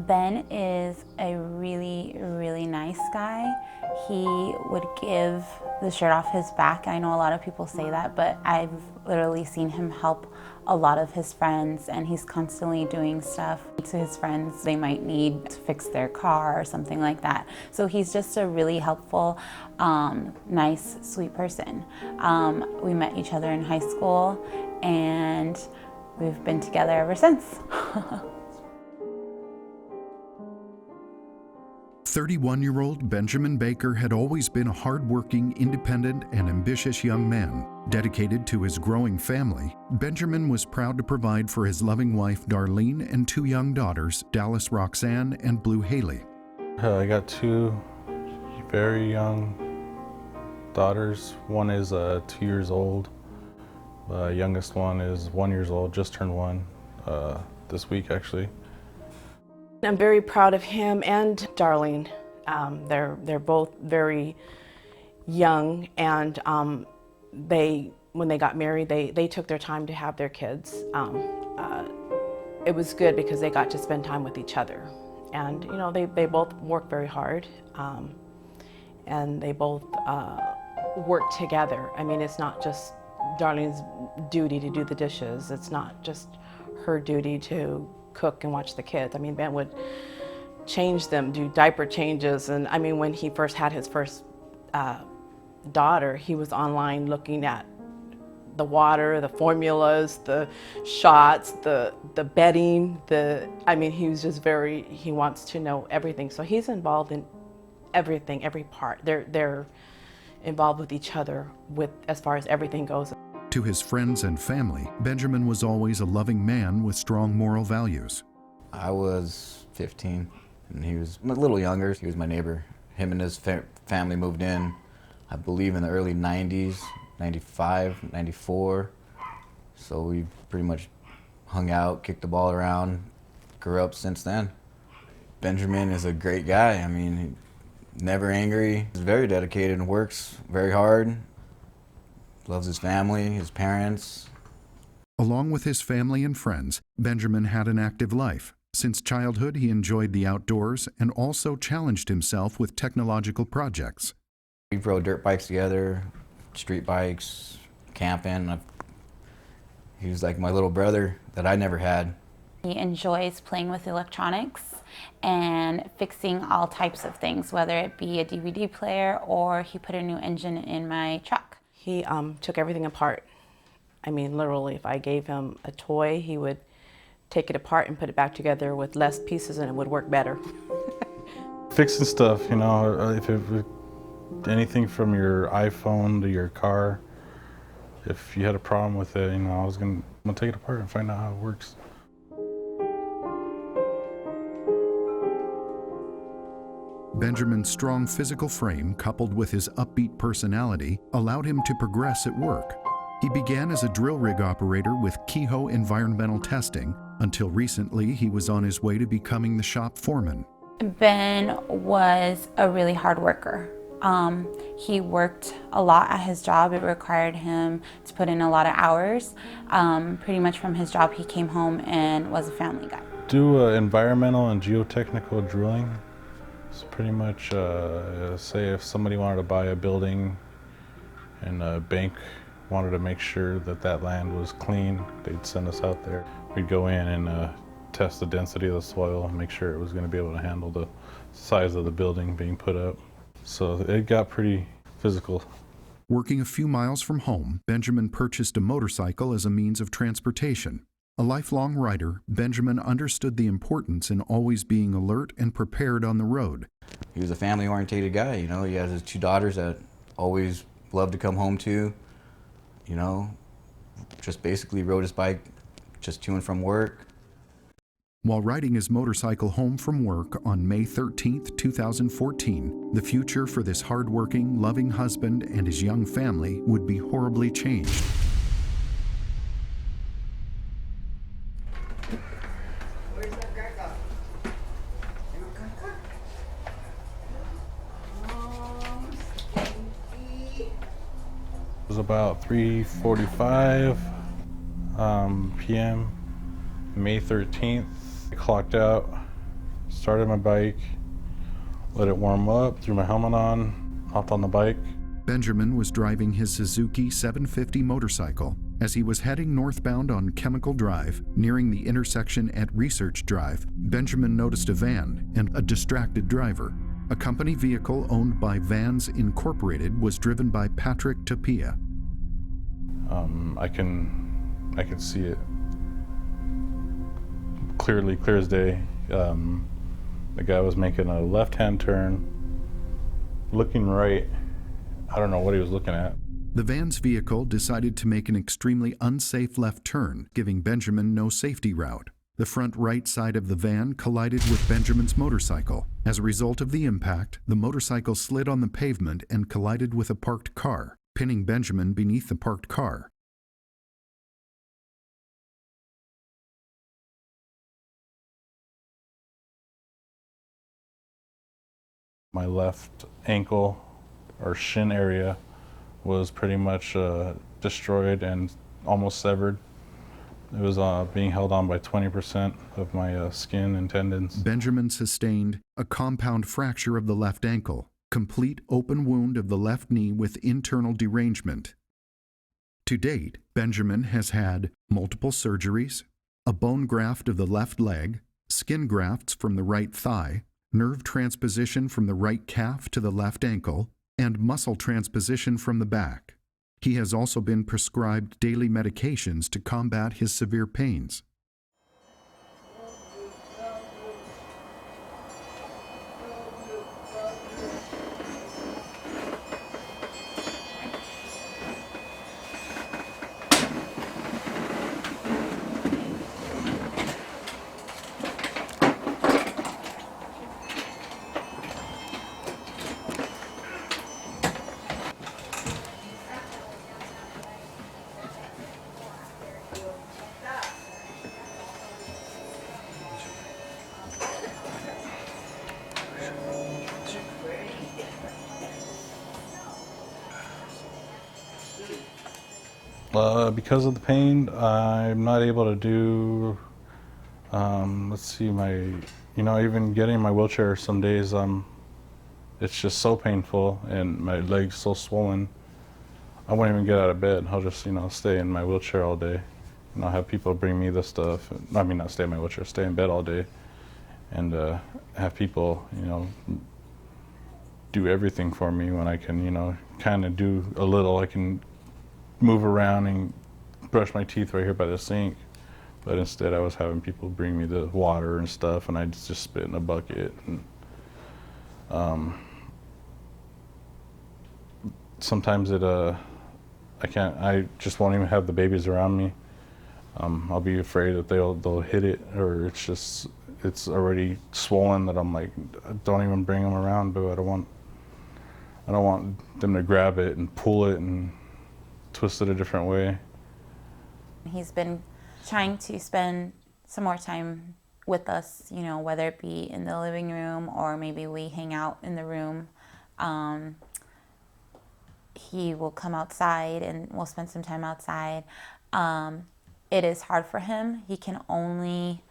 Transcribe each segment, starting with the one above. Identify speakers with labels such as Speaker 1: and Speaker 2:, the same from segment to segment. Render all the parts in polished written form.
Speaker 1: Ben is a really, really nice guy. He would give the shirt off his back. I know a lot of people say that, but I've literally seen him help a lot of his friends, and he's constantly doing stuff to his friends they might need to fix their car or something like that. So he's just a really helpful, nice, sweet person. We met each other in high school, and we've been together ever since.
Speaker 2: 31-year-old Benjamin Baker had always been a hard-working, independent, and ambitious young man. Dedicated to his growing family, Benjamin was proud to provide for his loving wife Darlene and two young daughters, Dallas Roxanne and Blue Haley.
Speaker 3: I got two very young daughters. One is 2 years old. The youngest one is 1 year old, just turned one this week actually.
Speaker 4: I'm very proud of him and Darlene. They're both very young, and when they got married, they took their time to have their kids. It was good because they got to spend time with each other, and you know they both work very hard, and they both work together. I mean, it's not just Darlene's duty to do the dishes. It's not just her duty to cook and watch the kids. I mean, Ben would change them, do diaper changes, and I mean, when he first had his first daughter, he was online looking at the water, the formulas, the shots, the bedding, I mean, he was just he wants to know everything. So he's involved in everything, every part. They're involved with each other as far as everything goes.
Speaker 2: To his friends and family, Benjamin was always a loving man with strong moral values.
Speaker 5: I was 15, and he was a little younger. He was my neighbor. Him and his family moved in, I believe, in the early 90s, 95, 94. So we pretty much hung out, kicked the ball around, grew up since then. Benjamin is a great guy. I mean, never angry. He's very dedicated and works very hard. Loves his family, his parents.
Speaker 2: Along with his family and friends, Benjamin had an active life. Since childhood, he enjoyed the outdoors and also challenged himself with technological projects.
Speaker 5: We rode dirt bikes together, street bikes, camping. He was like my little brother that I never had.
Speaker 1: He enjoys playing with electronics and fixing all types of things, whether it be a DVD player or he put a new engine in my truck.
Speaker 4: He took everything apart. I mean, literally, if I gave him a toy, he would take it apart and put it back together with less pieces, and it would work better.
Speaker 3: Fixing stuff, you know, if anything from your iPhone to your car, if you had a problem with it, you know, I'm gonna take it apart and find out how it works.
Speaker 2: Benjamin's strong physical frame, coupled with his upbeat personality, allowed him to progress at work. He began as a drill rig operator with Kehoe Environmental Testing. Until recently, he was on his way to becoming the shop foreman.
Speaker 1: Ben was a really hard worker. He worked a lot at his job. It required him to put in a lot of hours. Pretty much from his job, he came home and was a family guy.
Speaker 3: Do environmental and geotechnical drilling. It's pretty much, say if somebody wanted to buy a building and a bank wanted to make sure that that land was clean, they'd send us out there. We'd go in and test the density of the soil and make sure it was going to be able to handle the size of the building being put up. So it got pretty physical.
Speaker 2: Working a few miles from home, Benjamin purchased a motorcycle as a means of transportation. A lifelong rider, Benjamin understood the importance in always being alert and prepared on the road.
Speaker 5: He was a family-oriented guy, you know. He has his two daughters that always loved to come home to, you know. Just basically rode his bike just to and from work.
Speaker 2: While riding his motorcycle home from work on May 13, 2014, the future for this hardworking, loving husband and his young family would be horribly changed.
Speaker 3: It was about 3:45 p.m. May 13th. I clocked out, started my bike, let it warm up, threw my helmet on, hopped on the bike.
Speaker 2: Benjamin was driving his Suzuki 750 motorcycle as he was heading northbound on Chemical Drive. Nearing the intersection at Research Drive, Benjamin noticed a van and a distracted driver. A company vehicle owned by Vans Incorporated was driven by Patrick Tapia.
Speaker 3: I can see it clearly, clear as day. The guy was making a left-hand turn, looking right. I don't know what he was looking at.
Speaker 2: The van's vehicle decided to make an extremely unsafe left turn, giving Benjamin no safety route. The front right side of the van collided with Benjamin's motorcycle. As a result of the impact, the motorcycle slid on the pavement and collided with a parked car, pinning Benjamin beneath the parked car.
Speaker 3: My left ankle or shin area was pretty much destroyed and almost severed. It was being held on by 20% of my skin and tendons.
Speaker 2: Benjamin sustained a compound fracture of the left ankle, complete open wound of the left knee with internal derangement. To date, Benjamin has had multiple surgeries, a bone graft of the left leg, skin grafts from the right thigh, nerve transposition from the right calf to the left ankle, and muscle transposition from the back. He has also been prescribed daily medications to combat his severe pains.
Speaker 3: Because of the pain, I'm not able to do, let's see, even getting in my wheelchair some days, it's just so painful and my legs so swollen. I won't even get out of bed. I'll just, stay in my wheelchair all day. Have people bring me the stuff. I mean, not stay in my wheelchair, stay in bed all day and have people, do everything for me when I can, kind of do a little. I can move around and brush my teeth right here by the sink, but instead I was having people bring me the water and stuff, and I just spit in a bucket. And sometimes I just won't even have the babies around me. I'll be afraid that they'll hit it, or it's already swollen that I'm like, don't even bring them around, but I don't want them to grab it and pull it and twist it a different way.
Speaker 1: He's been trying to spend some more time with us, whether it be in the living room or maybe we hang out in the room. He will come outside and we'll spend some time outside. It is hard for him. He can only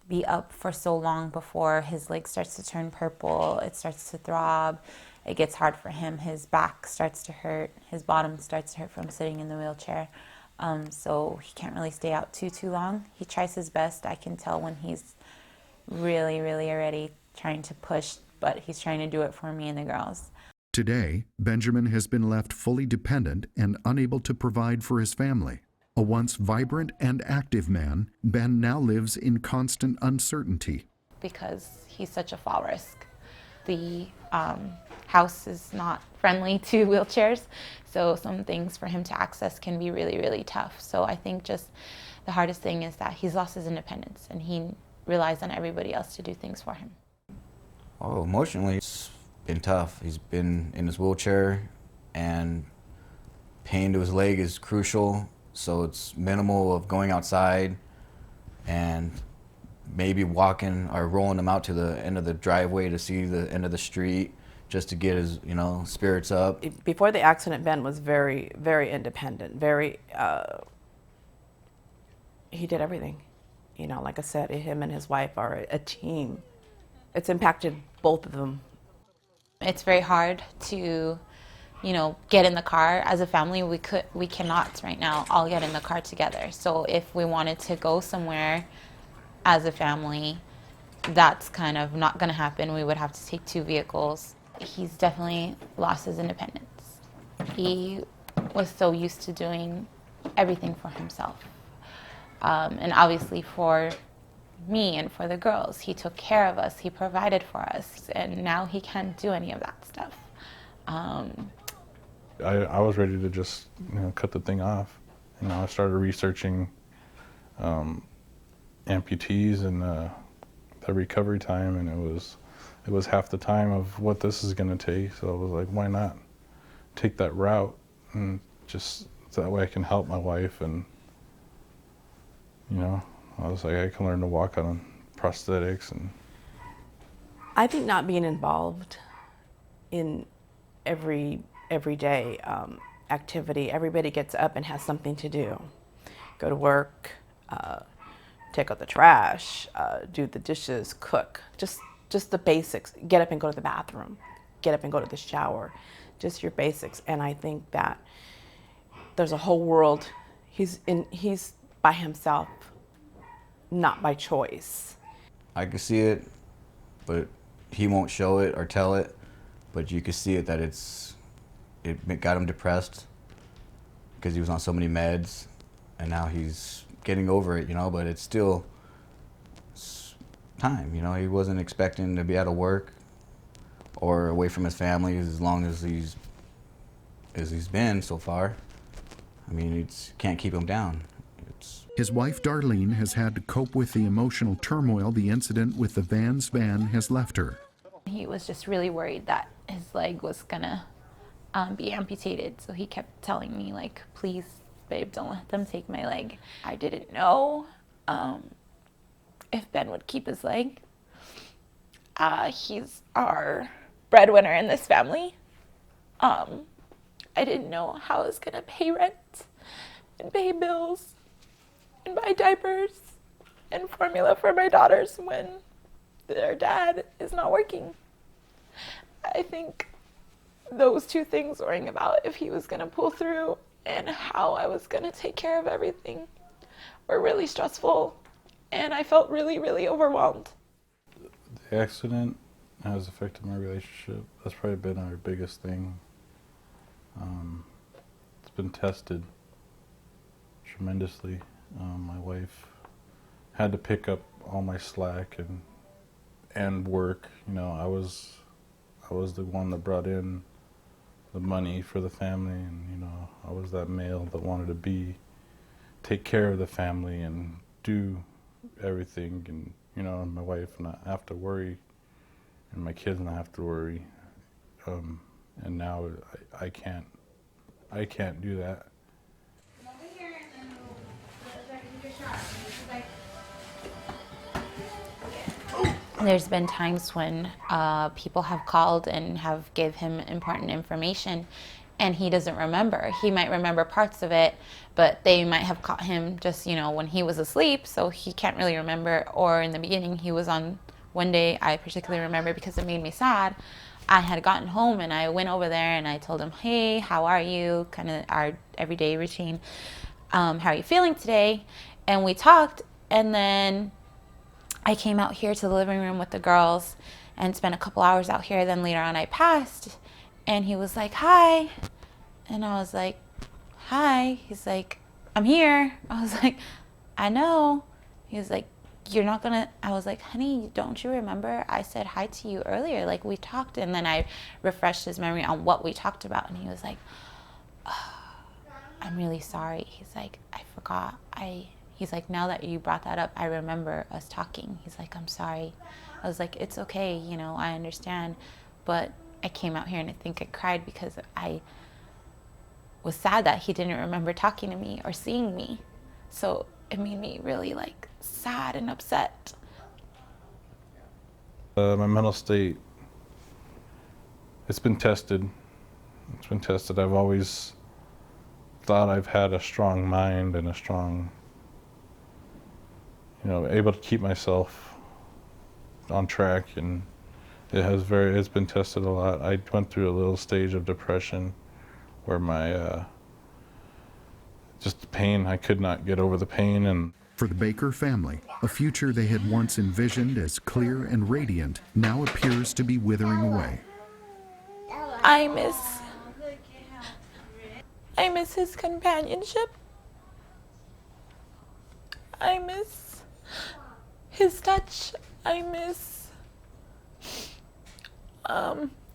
Speaker 1: be up for so long before his leg starts to turn purple. It starts to throb. It gets hard for him. His back starts to hurt. His bottom starts to hurt from sitting in the wheelchair. So he can't really stay out too long. He tries his best. I can tell when he's really, really already trying to push, but he's trying to do it for me and the girls.
Speaker 2: Today, Benjamin has been left fully dependent and unable to provide for his family. A once vibrant and active man, Ben now lives in constant uncertainty.
Speaker 1: Because he's such a fall risk. The house is not friendly to wheelchairs, so some things for him to access can be really, really tough. So I think just the hardest thing is that he's lost his independence and he relies on everybody else to do things for him.
Speaker 5: Oh, emotionally, it's been tough. He's been in his wheelchair and pain to his leg is crucial, so it's minimal of going outside and maybe walking or rolling him out to the end of the driveway to see the end of the street, just to get his, spirits up.
Speaker 4: Before the accident, Ben was very, very independent. He did everything. Like I said, him and his wife are a team. It's impacted both of them.
Speaker 1: It's very hard to, get in the car. As a family, we cannot right now all get in the car together. So if we wanted to go somewhere as a family, that's kind of not going to happen. We would have to take 2 vehicles. He's definitely lost his independence. He was so used to doing everything for himself. And obviously for me and for the girls, he took care of us, he provided for us, and now he can't do any of that stuff.
Speaker 3: I was ready to just cut the thing off. I started researching amputees and the recovery time, and it was half the time of what this is going to take. So I was like, why not take that route, and just so that way I can help my wife, and I was like, I can learn to walk on prosthetics. And
Speaker 4: I think not being involved in everyday activity, everybody gets up and has something to do. Go to work, take out the trash, do the dishes, cook, just the basics. Get up and go to the bathroom, get up and go to the shower, just your basics. And I think that there's a whole world. He's by himself, not by choice.
Speaker 5: I could see it, but he won't show it or tell it, but you could see it that it got him depressed because he was on so many meds, and now he's getting over it, but it's still time, he wasn't expecting to be out of work or away from his family as long as he's been so far. I mean, can't keep him down.
Speaker 2: His wife, Darlene, has had to cope with the emotional turmoil the incident with the Vans van has left her.
Speaker 1: He was just really worried that his leg was gonna be amputated, so he kept telling me, like, please, babe, don't let them take my leg. I didn't know if Ben would keep his leg. He's our breadwinner in this family. I didn't know how I was gonna pay rent and pay bills and buy diapers and formula for my daughters when their dad is not working. I think those 2 things, worrying about if he was going to pull through and how I was going to take care of everything, were really stressful, and I felt really, really overwhelmed.
Speaker 3: The accident has affected my relationship. That's probably been our biggest thing. It's been tested tremendously. My wife had to pick up all my slack and work. I was the one that brought in the money for the family, and I was that male that wanted to take care of the family and do everything, and my wife not have to worry, and my kids not have to worry. And now I can't do that.
Speaker 1: There's been times when people have called and have give him important information, and he doesn't remember. He might remember parts of it, but they might have caught him just, when he was asleep, so he can't really remember. Or in the beginning, he was on, one day I particularly remember because it made me sad. I had gotten home and I went over there and I told him, hey, how are you? Kind of our everyday routine. How are you feeling today? And we talked, and then I came out here to the living room with the girls and spent a couple hours out here. Then later on I passed, and he was like, hi. And I was like, hi. He's like, I'm here. I was like, I know. He was like, you're not gonna, I was like, honey, don't you remember I said hi to you earlier? Like, we talked. And then I refreshed his memory on what we talked about, and he was like, oh, I'm really sorry. He's like, I forgot. He's like, now that you brought that up, I remember us talking. He's like, I'm sorry. I was like, it's okay, I understand. But I came out here and I think I cried because I was sad that he didn't remember talking to me or seeing me. So it made me really sad and upset.
Speaker 3: My mental state it's been tested. It's been tested. I've always thought I've had a strong mind and a strong, able to keep myself on track, and it's been tested a lot. I went through a little stage of depression where my just the pain, I could not get over the pain. And
Speaker 2: For the Baker family, a future they had once envisioned as clear and radiant now appears to be withering away.
Speaker 6: I miss his companionship. I miss his touch. I miss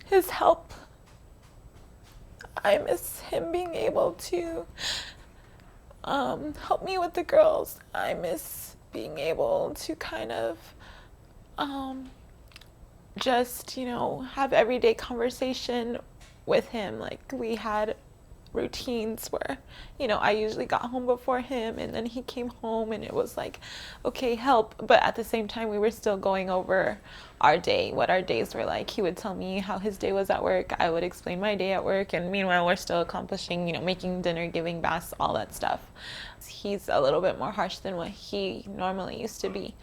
Speaker 6: his help. I miss him being able to help me with the girls. I miss being able to kind of just, have everyday conversation with him. Like, we had routines where, I usually got home before him, and then he came home and it was like, okay, help. But at the same time, we were still going over our day, what our days were like. He would tell me how his day was at work. I would explain my day at work. And meanwhile, we're still accomplishing, making dinner, giving baths, all that stuff. He's a little bit more harsh than what he normally used to be.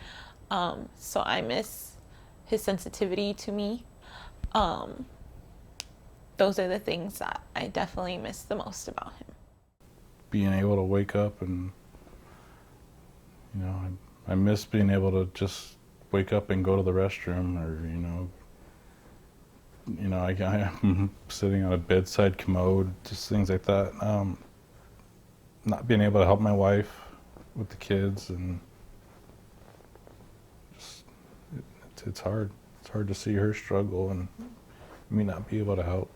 Speaker 6: So I miss his sensitivity to me. Those are the things that I definitely miss the most about him.
Speaker 3: being able to wake up and, I miss being able to just wake up and go to the restroom, or, I'm sitting on a bedside commode, just things like that. Not being able to help my wife with the kids, and just, it's hard. It's hard to see her struggle and me not be able to help.